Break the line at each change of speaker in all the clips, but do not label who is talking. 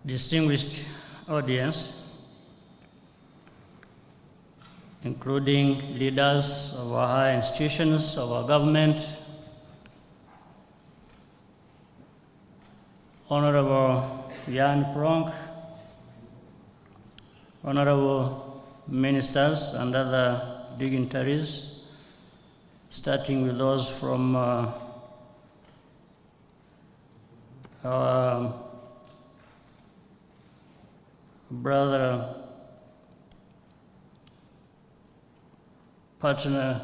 distinguished audience, including leaders of our higher institutions, of our government, Honorable Jan Pronk, Honorable Ministers and other dignitaries, starting with those from our brother partner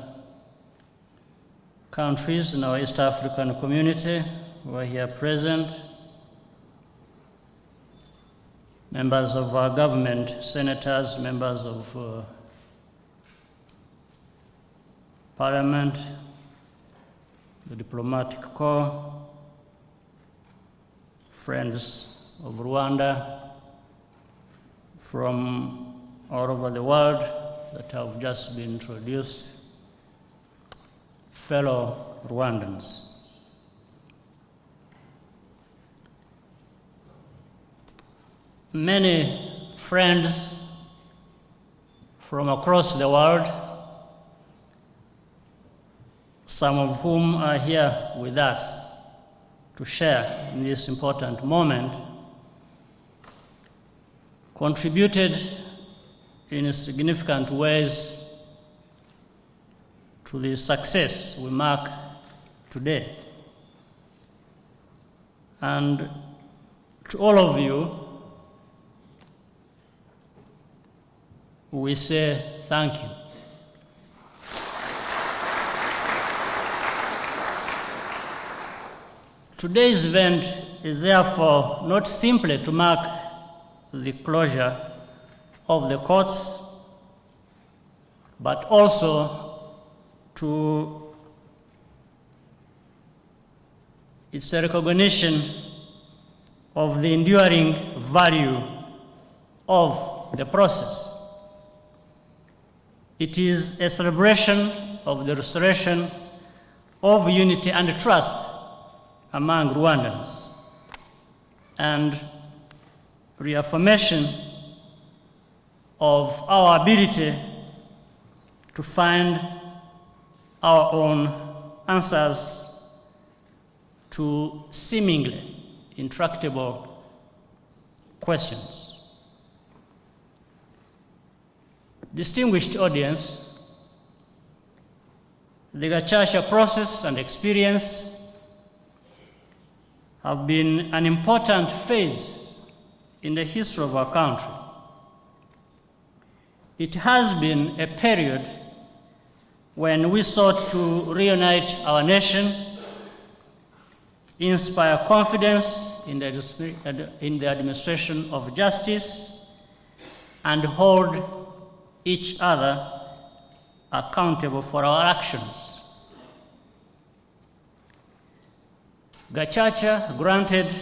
countries in our East African community who are here present, members of our government, senators, members of parliament, the diplomatic corps, friends of Rwanda from all over the world that have just been introduced, fellow Rwandans. Many friends from across the world, some of whom are here with us to share in this important moment, contributed in significant ways to the success we mark today. And to all of you, we say thank you. Today's event is therefore not simply to mark the closure of the courts, but also it's a recognition of the enduring value of the process. It is a celebration of the restoration of unity and trust among Rwandans, and reaffirmation of our ability to find our own answers to seemingly intractable questions. Distinguished audience, the Gacaca process and experience have been an important phase in the history of our country. It has been a period when we sought to reunite our nation, inspire confidence in the administration of justice, and hold each other accountable for our actions. Gacaca, granted,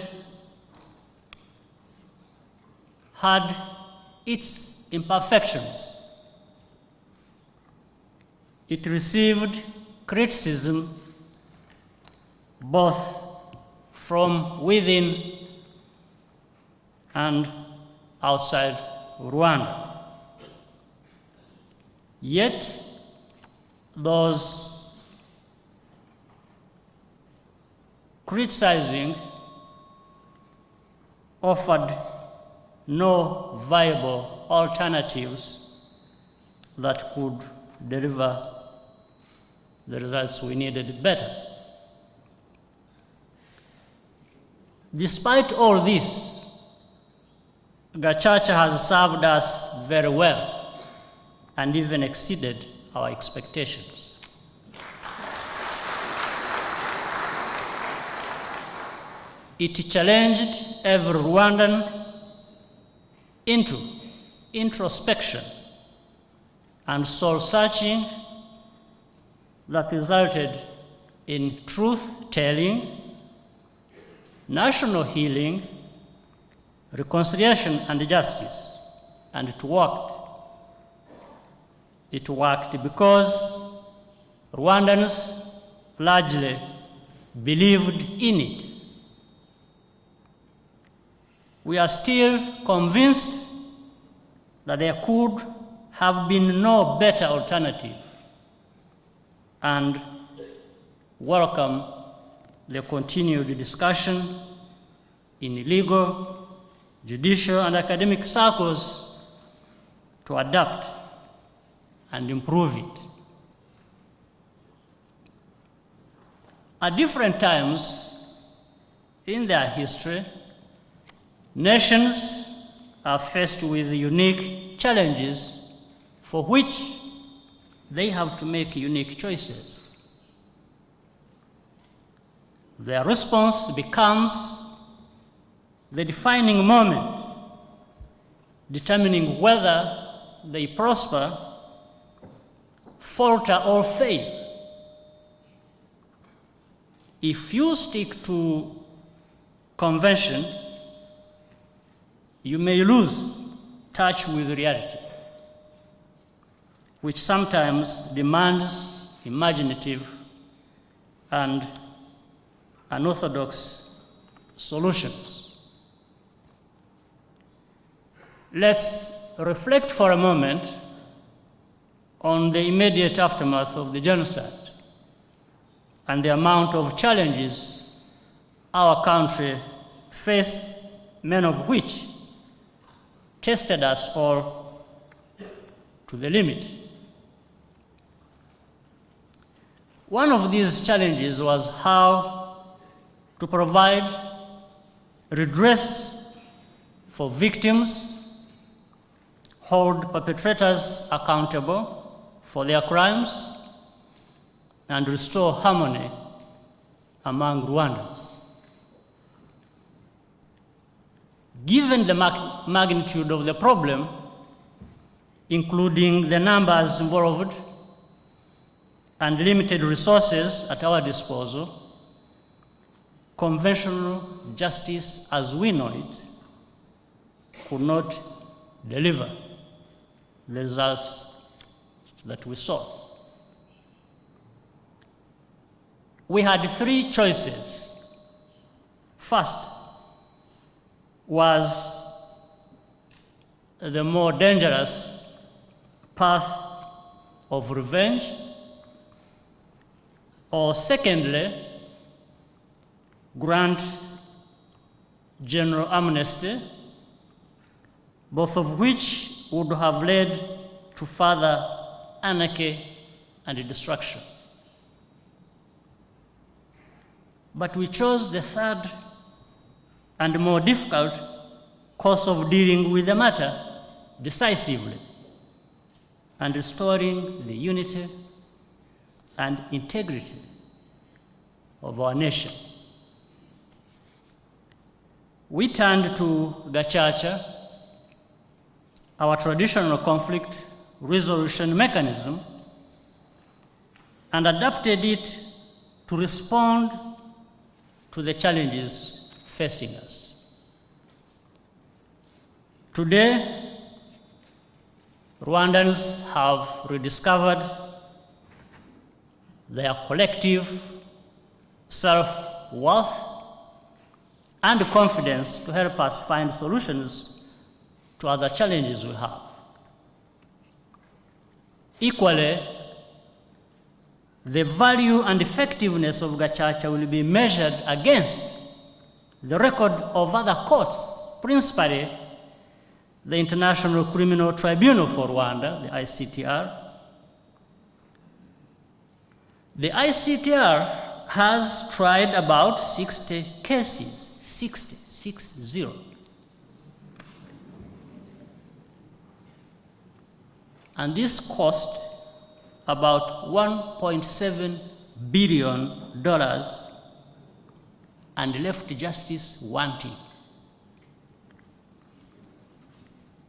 had its imperfections. It received criticism both from within and outside Rwanda. Yet, those criticizing offered no viable alternatives that could deliver the results we needed better. Despite all this, Gacaca has served us very well and even exceeded our expectations. It challenged every Rwandan into introspection and soul-searching that resulted in truth-telling, national healing, reconciliation, and justice. And it worked. It worked because Rwandans largely believed in it. we are still convinced that there could have been no better alternative and welcome the continued discussion in legal, judicial, and academic circles to adapt and improve it. At different times in their history, nations are faced with unique challenges for which they have to make unique choices. Their response becomes the defining moment, determining whether they prosper, falter, or fail. If you stick to convention, you may lose touch with reality, which sometimes demands imaginative and unorthodox solutions. Let's reflect for a moment on the immediate aftermath of the genocide and the amount of challenges our country faced, many of which tested us all to the limit. One of these challenges was how to provide redress for victims, hold perpetrators accountable for their crimes, and restore harmony among Rwandans. Given the magnitude of the problem, including the numbers involved and limited resources at our disposal, conventional justice as we know it could not deliver the results that we sought. We had three choices. First was the more dangerous path of revenge, or secondly, grant general amnesty, both of which would have led to further anarchy and destruction. But we chose the third and more difficult course of dealing with the matter decisively and restoring the unity and integrity of our nation. We turned to Gacaca, our traditional conflict resolution mechanism, and adapted it to respond to the challenges facing us. Today, Rwandans have rediscovered their collective self-worth and confidence to help us find solutions to other challenges we have. Equally, the value and effectiveness of Gacaca will be measured against the record of other courts, principally the International Criminal Tribunal for Rwanda, the ICTR. The ICTR has tried about 60 cases, 60. And this cost about $1.7 billion and left justice wanting.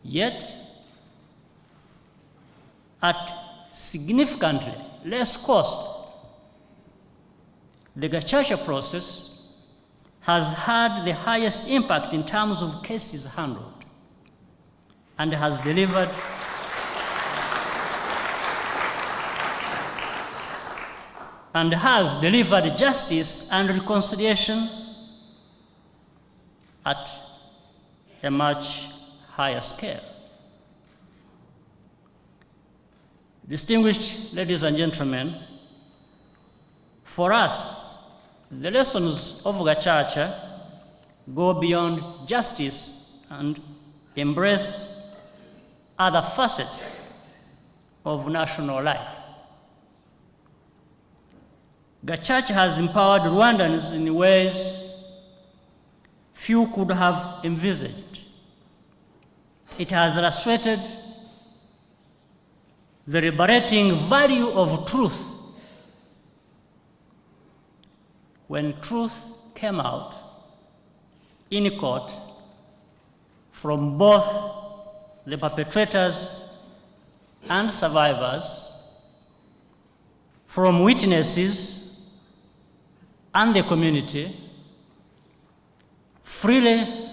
Yet, at significantly less cost, the Gacaca process has had the highest impact in terms of cases handled and has delivered justice and reconciliation at a much higher scale. Distinguished ladies and gentlemen, for us, the lessons of Gacaca go beyond justice and embrace other facets of national life. Gacaca has empowered Rwandans in ways few could have envisaged. It has illustrated the liberating value of truth. When truth came out in court from both the perpetrators and survivors, from witnesses and the community, freely,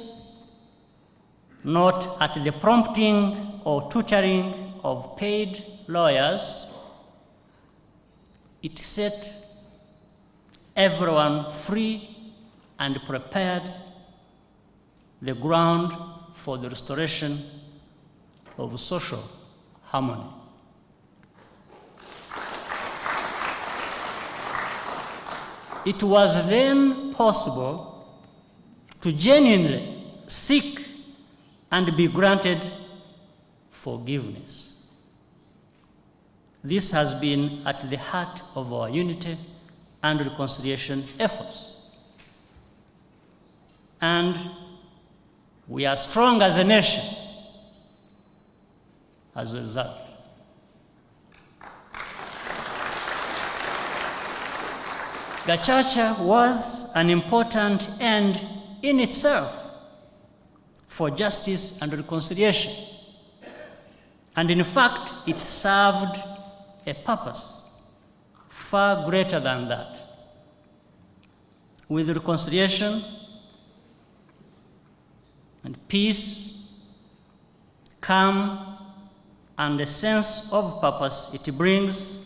not at the prompting or tutoring of paid lawyers, it set everyone free and prepared the ground for the restoration of social harmony. It was then possible to genuinely seek and be granted forgiveness. This has been at the heart of our unity and reconciliation efforts. And we are strong as a nation as a result. Gacaca was an important end in itself for justice and reconciliation. And in fact, it served a purpose far greater than that. With reconciliation and peace, calm, and a sense of purpose it brings,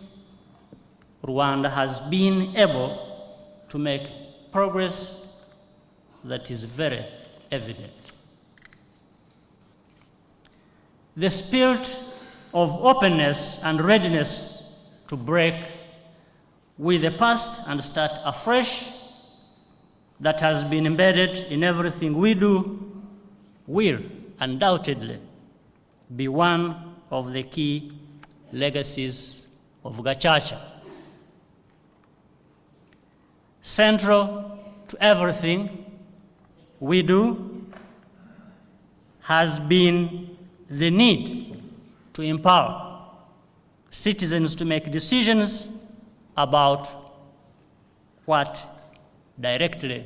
Rwanda has been able to make progress that is very evident. The spirit of openness and readiness to break with the past and start afresh that has been embedded in everything we do will undoubtedly be one of the key legacies of Gacaca. Central to everything we do has been the need to empower citizens to make decisions about what directly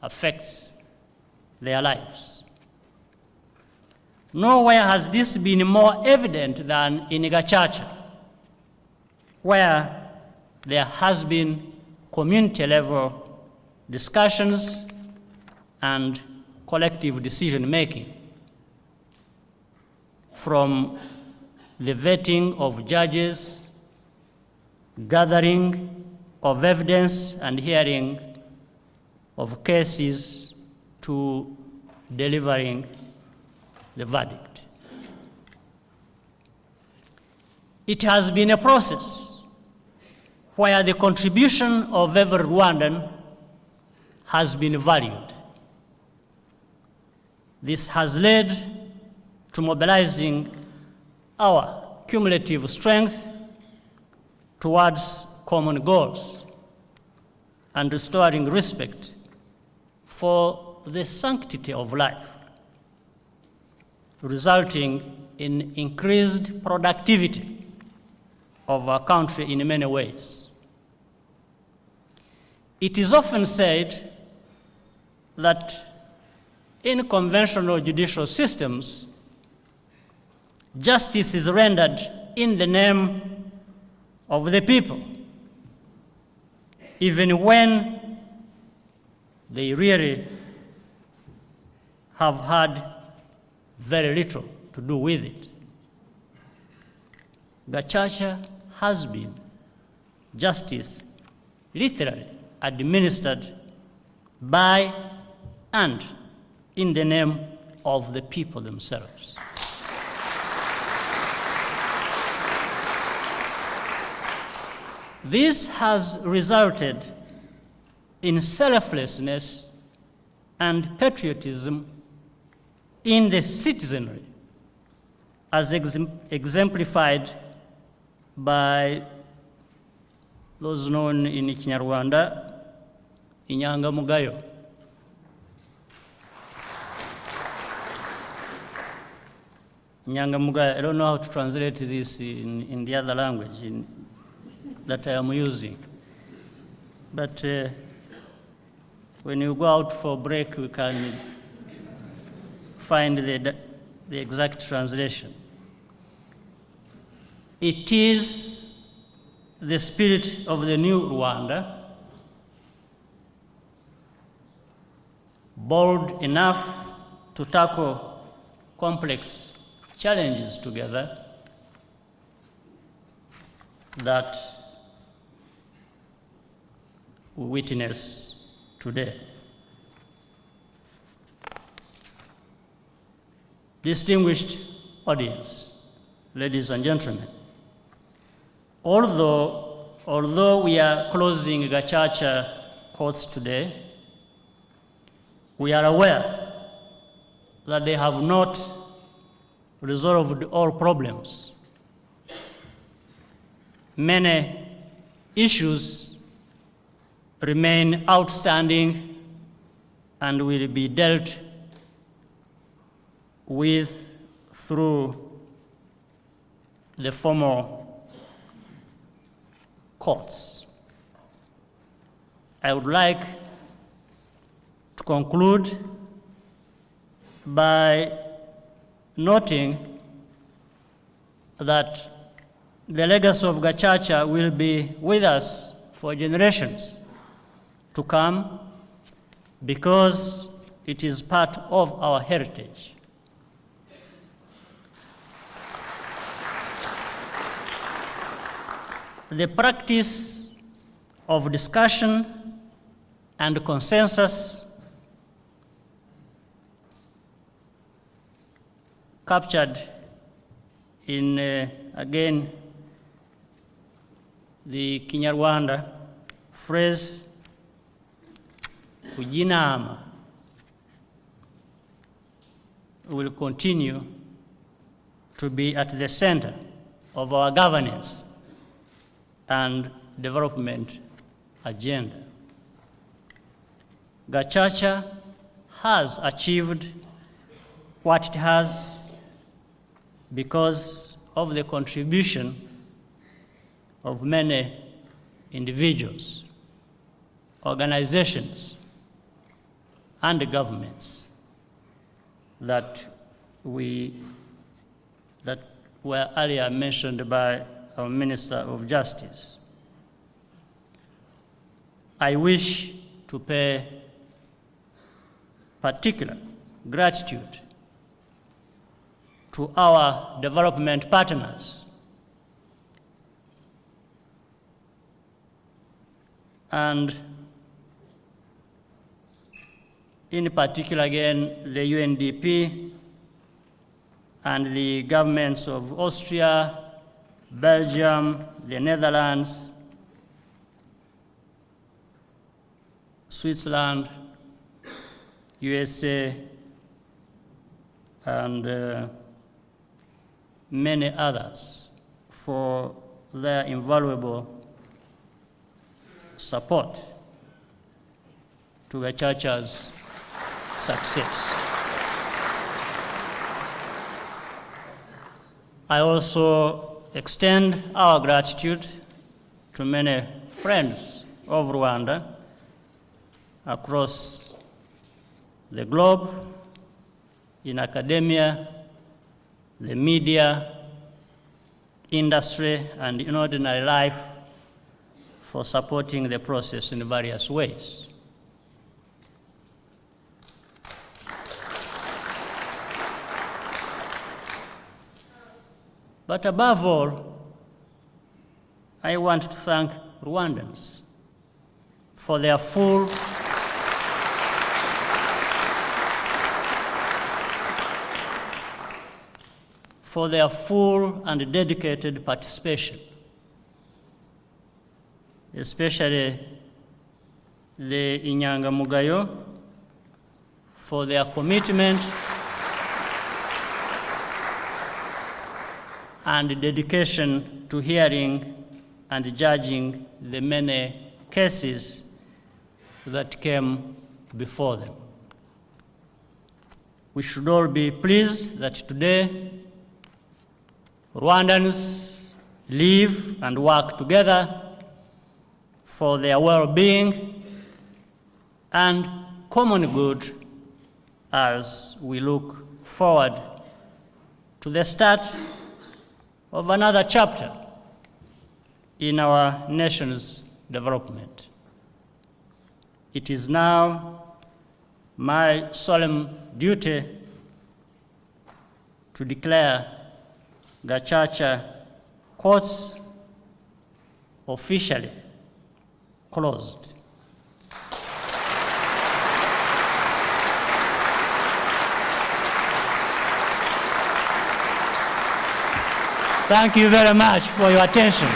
affects their lives. Nowhere has this been more evident than in Gacaca, where there has been community-level discussions and collective decision-making, from the vetting of judges, gathering of evidence and hearing of cases, to delivering the verdict. It has been a process where the contribution of every Rwandan has been valued. This has led to mobilizing our cumulative strength towards common goals and restoring respect for the sanctity of life, resulting in increased productivity of our country in many ways. It is often said that in conventional judicial systems, justice is rendered in the name of the people, even when they really have had very little to do with it. Gacaca has been justice literally administered by and in the name of the people themselves. This has resulted in selflessness and patriotism in the citizenry, as exemplified by those known in Kinyarwanda, inyangamugayo. Inyangamugayo, I don't know how to translate this in the other language that I am using. But when you go out for break, we can find the exact translation. It is the spirit of the new Rwanda, bold enough to tackle complex challenges together, that we witness today. Distinguished audience, ladies and gentlemen, although we are closing Gacaca Courts today, we are aware that they have not resolved all problems. Many issues remain outstanding and will be dealt with through the formal courts. I would like to conclude by noting that the legacy of Gacaca will be with us for generations to come, because it is part of our heritage. The practice of discussion and consensus captured in, again, the Kinyarwanda phrase, kujinama, will continue to be at the center of our governance and development agenda. Gacaca has achieved what it has because of the contribution of many individuals, organizations, and governments that were earlier mentioned by our Minister of Justice. I wish to pay particular gratitude to our development partners and in particular, again, the UNDP and the governments of Austria, Belgium, the Netherlands, Switzerland, USA, and many others for their invaluable support to Gacaca's success. I also extend our gratitude to many friends of Rwanda across the globe, in academia, the media, industry, and in ordinary life, for supporting the process in various ways. But above all, I want to thank Rwandans for their full for their full and dedicated participation, especially the Inyangamugayo for their commitment and dedication to hearing and judging the many cases that came before them. We should all be pleased that today Rwandans live and work together for their well-being and common good as we look forward to the start of another chapter in our nation's development. It is now my solemn duty to declare Gacaca Courts officially closed. Thank you very much for your attention.